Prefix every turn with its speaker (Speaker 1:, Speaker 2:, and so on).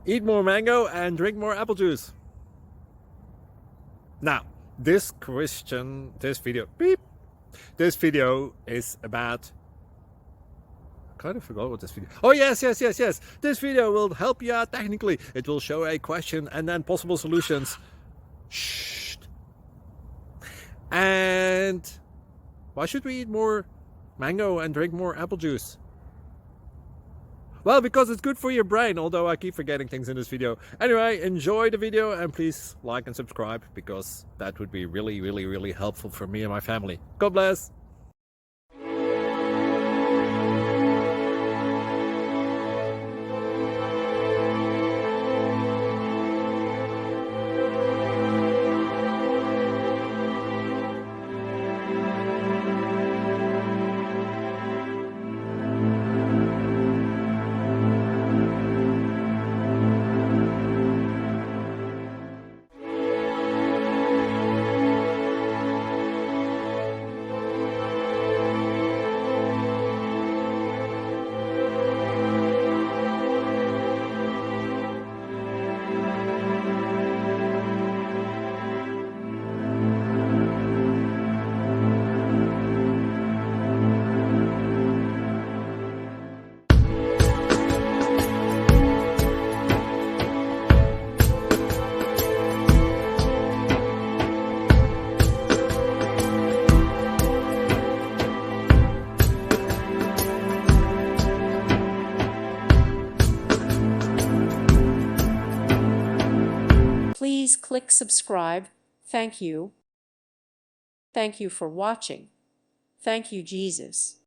Speaker 1: Eat more mango and drink more apple juice. Now, this video is about, I kind of forgot what this video. Oh, yes. This video will help you out technically. It will show a question and then possible solutions. Shh. And why should we eat more mango and drink more apple juice? Well, because it's good for your brain, although I keep forgetting things in this video. Anyway, enjoy the video and please like and subscribe, because that would be really helpful for me and my family. God bless!
Speaker 2: Please click subscribe. Thank you. Thank you for watching. Thank you, Jesus.